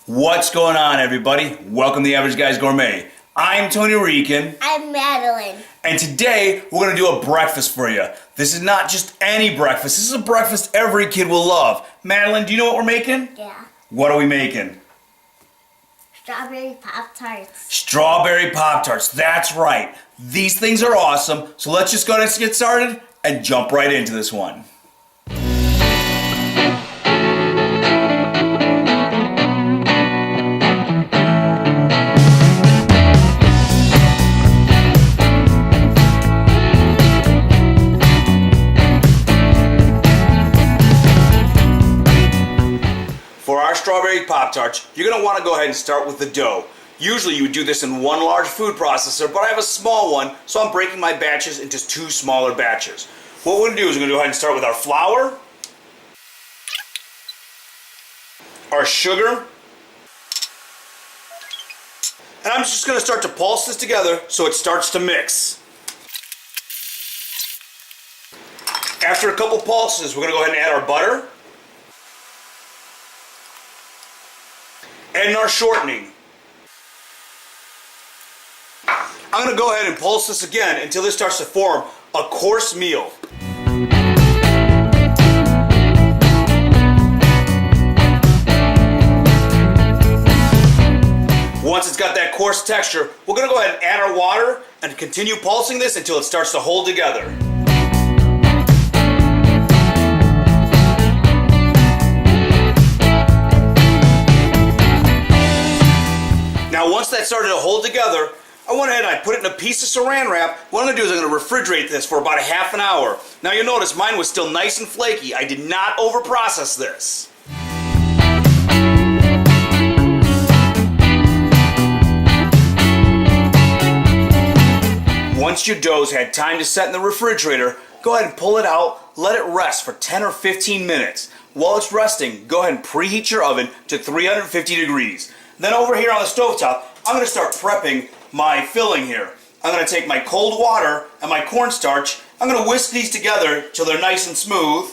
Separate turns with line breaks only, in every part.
What's going on, everybody? Welcome to the Average Guys Gourmet. I'm Tony Rican.
I'm Madeline.
And today, we're going to do a breakfast for you. This is not just any breakfast. This is a breakfast every kid will love. Madeline, do you know what we're making?
Yeah.
What are we making?
Strawberry Pop-Tarts.
Strawberry Pop-Tarts. That's right. These things are awesome. So let's just go ahead and get started and jump right into this one. For our strawberry Pop-Tarts, you're going to want to go ahead and start with the dough. Usually you would do this in one large food processor, but I have a small one, so I'm breaking my batches into two smaller batches. What we're going to do is we're going to go ahead and start with our flour, our sugar, and I'm just going to start to pulse this together so it starts to mix. After a couple pulses, we're going to go ahead and add our butter, and our shortening. I'm going to go ahead and pulse this again until this starts to form a coarse meal. Once it's got that coarse texture, we're going to go ahead and add our water and continue pulsing this until it starts to hold together. Now once that started to hold together, I went ahead and I put it in a piece of saran wrap. What I'm going to do is I'm going to refrigerate this for about a half an hour. Now you'll notice mine was still nice and flaky. I did not over-process this. Once your dough's had time to set in the refrigerator, go ahead and pull it out, let it rest for 10 or 15 minutes. While it's resting, go ahead and preheat your oven to 350 degrees. Then over here on the stovetop, I'm going to start prepping my filling here. I'm going to take my cold water and my cornstarch. I'm going to whisk these together till they're nice and smooth.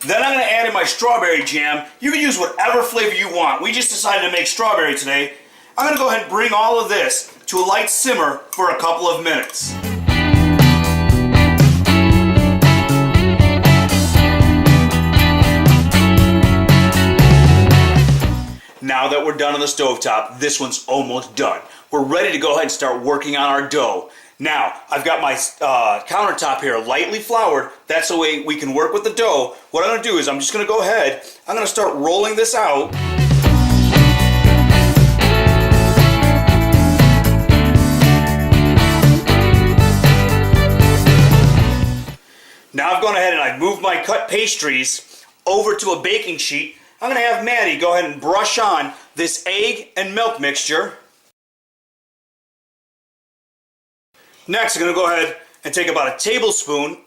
Then I'm going to add in my strawberry jam. You can use whatever flavor you want. We just decided to make strawberry today. I'm going to go ahead and bring all of this to a light simmer for a couple of minutes. Now that we're done on the stovetop, this one's almost done. We're ready to go ahead and start working on our dough. Now, I've got my countertop here lightly floured. That's the way we can work with the dough. What I'm going to do is I'm just going to go ahead, I'm going to start rolling this out. Now I've gone ahead and I've moved my cut pastries over to a baking sheet. I'm going to have Maddie go ahead and brush on this egg and milk mixture. Next, I'm going to go ahead and take about a tablespoon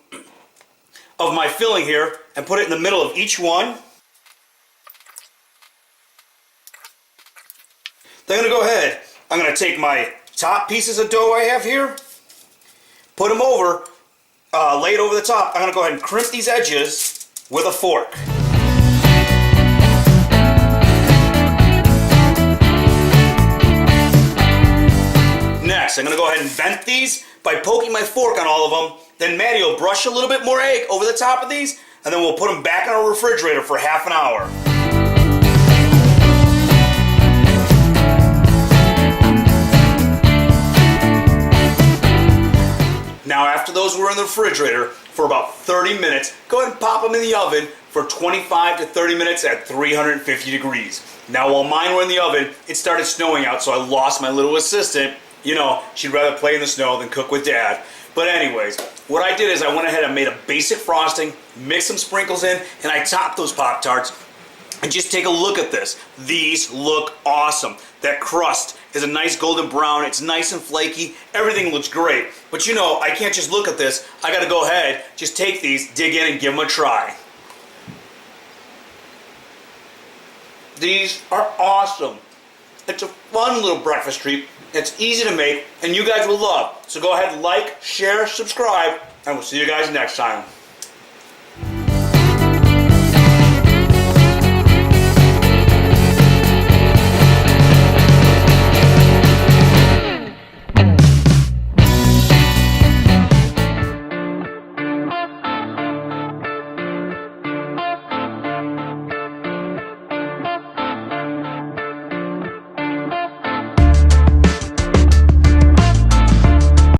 of my filling here and put it in the middle of each one. Then I'm going to go ahead, I'm going to take my top pieces of dough I have here, put them over, lay it over the top. I'm going to go ahead and crimp these edges with a fork. Next, I'm going to go ahead and vent these by poking my fork on all of them. Then Maddie will brush a little bit more egg over the top of these, and then we'll put them back in our refrigerator for half an hour. Now after those were in the refrigerator for about 30 minutes, go ahead and pop them in the oven for 25 to 30 minutes at 350 degrees. Now while mine were in the oven, it started snowing out, so I lost my little assistant. You know, she'd rather play in the snow than cook with Dad. But anyways, what I did is I went ahead and made a basic frosting, mixed some sprinkles in, and I topped those Pop-Tarts. And just take a look at this. These look awesome. That crust is a nice golden brown. It's nice and flaky. Everything looks great. But you know, I can't just look at this. I gotta go ahead, just take these, dig in, and give them a try. These are awesome. It's a fun little breakfast treat. It's easy to make, and you guys will love. So go ahead, like, share, subscribe, and we'll see you guys next time.